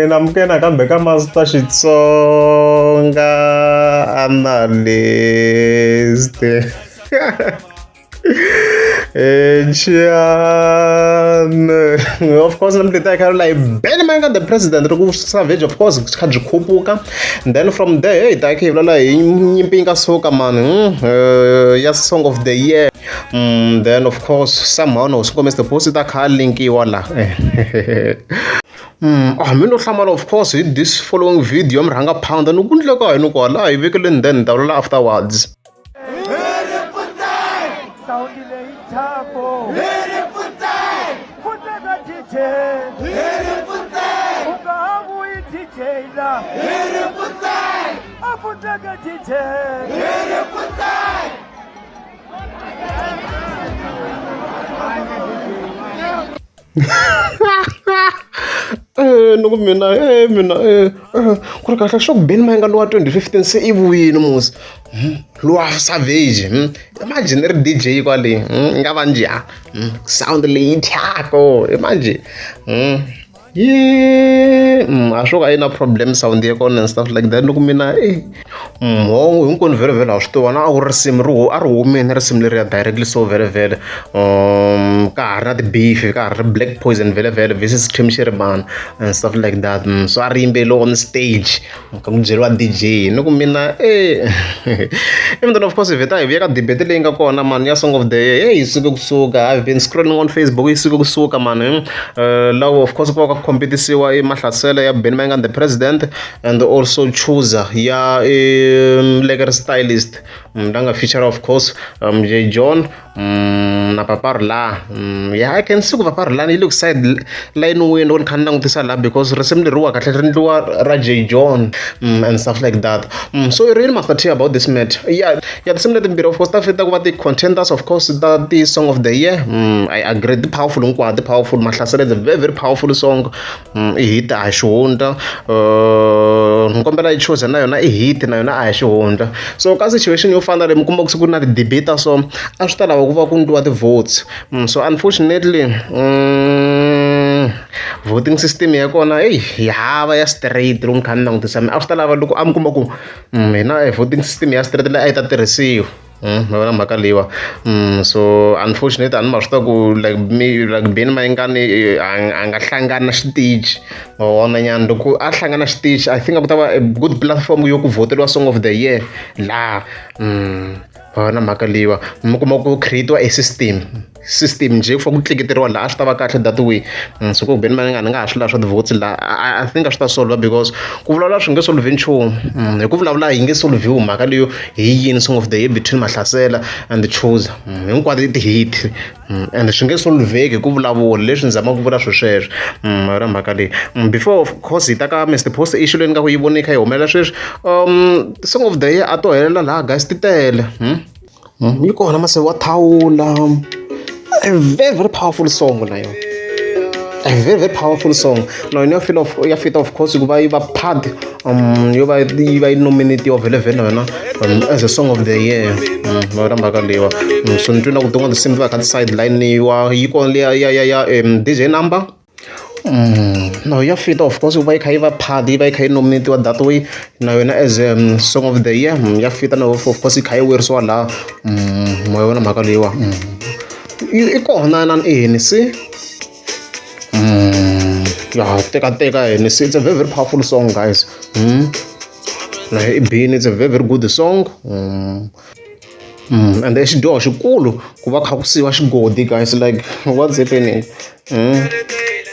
namukena kambe ka Master Xitsonga analyst. Of course, like Ben Manga, the president, Savage, of course, Kajukupuka. Then from there, like Yimpinga Soka man, yes, song of the year. Then of course, someone was coming to post that car linky wala. Of course, this following video, I'm hang pound and then afterwards. No mina ku ri kahle swa ku Ben Manga lowa 2015 se i vuyini musi lowa Savage imagine ri DJ kwale nga va njhani sound leyi thyako imagine a swo ka ina problem sound ya kona and stuff like that loko mina mhongo hinkwenu vhele a swi tivana a ku risimu a ri humeni risimu leri ya directly so vhele ka ha ri na ti-beef ka ha ri Black Poison vhele versus Tim Sheriman and stuff like that so a ri yimbele on stage ka ku byeriwa DJ loko mina even though of course vheta hi vuya ka debate leyi nga kona man ya song of the year yi suke kusuka I've been scrolling on Facebook yi suke kusuka man lawa of course ku va ka kompetisiwa i mahlasela ya Ben Manga the president and also chooser ya legal stylist nga feature of course J John na Paparla yeah I can see ku Paparla yi look side line win on khanda ngutisa la because recently ruwa kahle rindliwa ra J John and stuff like that so I really must tell about this match yeah the same bit of course tafita ku va the contenders of course that the song of the year I agree the powerful mahlasela is a very powerful song i hit a xihundla nkombela yi choose na yona i hit na yona a hi xihundla so ka situation yo fana leyi mi kuma ku na ti-debate so a swi ta lava ku va ku ndliwa ti-votes so unfortunately voting system ya kona yi hava ya straight loko ni kha ni langutisa a swi ta lava loko a mi kuma ku hina voting system ya straight leyi a yi ta tirhisiwa mavona mhaka leyiwa so unfortunately a ni ma swi tiva ku like Ben Manga a nga hlangana na xitichi mavona nyana loko a hlangana xitichi I think a ku ta va a good platform yo ku voteliwa song of the year la mavona mhaka leyiwa mi kuma ku create-iwa a system nje ku fa ku tleketeriwa laha a swi ta va kahle that way so ku Ben Manga ni nga ha swi lava swa ti-votes la I think a swi ta solve because ku vulavula swi nge solve nchumu hi ku vulavula hi nge solve mhaka leyo hi yini song of the year between mahlasela and the chooser hinkwato ti-hit and swi nge solveki hi ku vulavula leswi ni zamaka ku vula swo sweswo ra mhaka leyi before of course hi ta ka Mr Post issue leyi ni nga ku yi voni kha yi humelela sweswi song of the year a to helela laha guys ti tele yi kona mase wa thawula a very powerful song na yona a very powerful song na yona ya fit of course ku va yi va part yo va yi nominate vhele na yona as a song of the year mara mhaka leyiwa so ni twina ku tin'wana tinsimu ti va kha ti sideline yi kona ya DJ Number no ya fit of course ku va yi kha yi va part yi va yi kha yi nominate that way na yona as song of the year ya fit na of course yi kha yi werisiwa laha mo yona mhaka leyiwa i kona na ANC yeah teka ANC it's a very powerful song guys it's a very good song and xidyoho xikulu ku va kha ku siyiwa xigodi guys like what's happening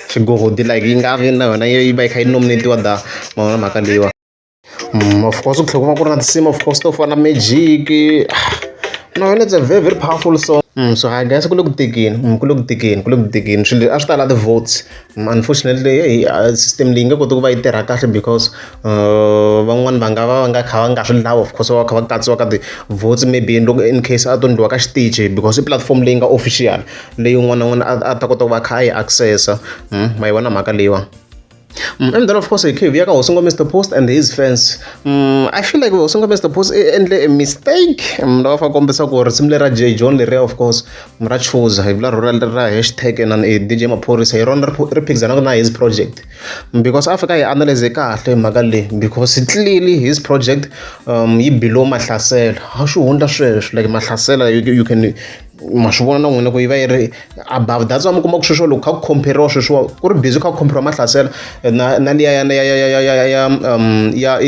xigodi like yi nga vi na yona yi va yi kha yi nominatiwa da mavona mhaka leyiwa of course ku tlhela ku va ku ri na tinsimu of course to fana na Magic no it's a very powerful song so I guess ku le ku tekeni swilo a swi ta la ti-votes unfortunately system leyi nga koti ku va yi tirha kahle because van'wani va nga kha va nga swi lavi of course va kha va katsiwa ka ti-votes maybe loko in case a to ndliwa ka xitichi because i platform leyi nga official leyi un'wana na un'wana a ta kota ku va kha a yi accessa ma yi vona mhaka leyiwa And then of course okay, we got also Mr. Post and his fans. I feel like we also Mr. Post and a mistake. No fa kombisa ku similar J John Leray of course. Mra choose hi vula rural hashtag and DJ Maphorisa hi rona ri phikizana na his project. Because Africa hi analyze kahle mhaka leyi because it clearly his project yi below Mahlasela. How swi hundla sweswo like Mahlasela you can ma swi vona na n'wina ku yi va yi ri above that's why mi kuma ku sweswo loko kha ku compare sweswo ku ri busy kha ku compare Mahlasela na liya ya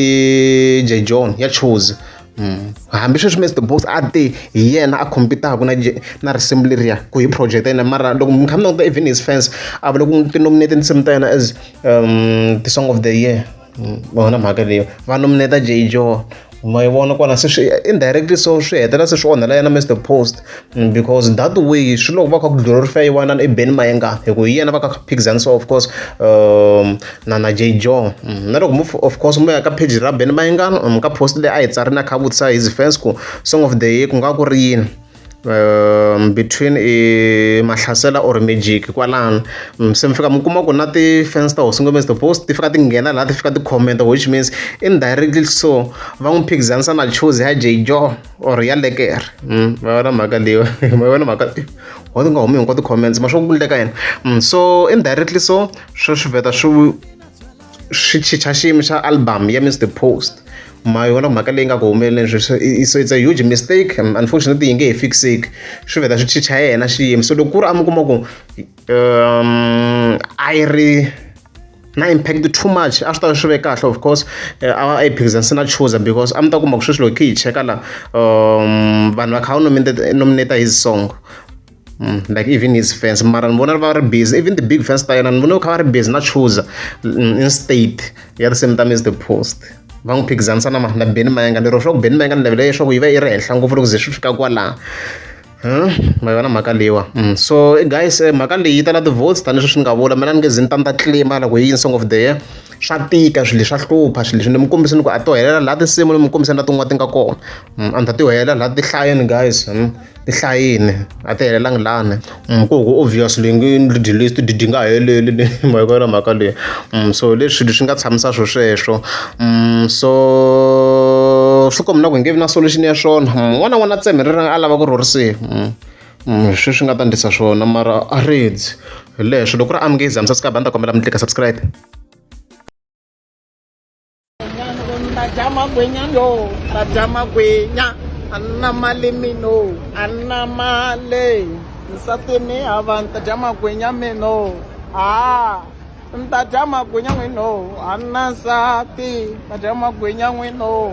J John ya choose hambi sweswi Mr. Boss a te hi yena a competaka na risimu leriya ku hi project ya yena mara loko mi kha mi languta even his fans a va loko ti nominate tinsimu ta yena as the song of the year vona mhaka leyo va nominate J John ma yi vona kwala se swi indirectly so swi hetela se swi onhela yena Mr. Post because that way swi loko va kha ku glorify yin'wana i Ben Mayenga hi ku hi yena va kha phikizana so of course na J John na loko of course mu ya ka page ra Ben Mayenga ka post leyi a yi tsarile kha vutisa his fans ku song of the year ku nga ku ri yini between Mahlasela or Magic kwalano se mi fika mi kuma ku na ti-fans ta Hosi Mr. Post ti fika ti nghena laha ti fika ti comment which means indirectly so va n'wi phikizanisa na choose ya J John or ya Lekere va vona mhaka leyi ma vona mhaka wa ti nga humi hinkwato ti-comments ma swo kuleka yena so indirectly so swi vheta swi chicha xiyimo xa album ya Mr. Post ma yona mhaka leyi nga ku humeleleni so it's a huge mistake unfortunately yi nge hi fixeki swi vheta swi chicha yena xiyimo so loko ku ri a mi kuma ku a yi ri na impact too much a swi ta swi ve kahle of course a yi phikizanisa na Chuza because a mi ta kuma ku sweswi loko khi hi cheka la vanhu va kha va nominate his song like even his fans mara ni vona va ri busy even the big fans ta yena ni vona kha va ri busy na Chuza instead ya risimu ta Mr. Post va n'wi phikizanisa na Ben Mayenga lero swa ku Ben Mayenga ni level ya leswaku yi va yi ri henhla ngopfu loko ze swi fika kwalaha ma yona mhaka leyiwa so guys mhaka leyi yi tala ti-votes tanihileswi swi nga vula mina ni nge ze ni ta ni ta claima loko yi song of the year swa tika swilo leswi swa hlupha swilo leswi ni mi kombisini ku a to helela laha tinsimu ni mi kombisani na tin'wana ti nga kona a ni ta ti helela laha ti hlayeni guys ti hlayini a ti helelangi lani ku obviously list ti nga heleli ma yona mhaka leyi so leswi leswi nga tshamisa sweswo so swi kombi na ku hi nge vi na solution ya swona n'wana n'wana tsemelela a lava ku rhurisiwa sweswi nga ta ndlisa swona mara a redzi hi leswo loko ku ri a mi nge zamisa sikaba ni ta kombela mi tlika subscribe tajama gwenya anna mali mino anna male nsatini avan tajama gwenya mino ntajama gwenya nwino anna nsati tajama gwenya nwino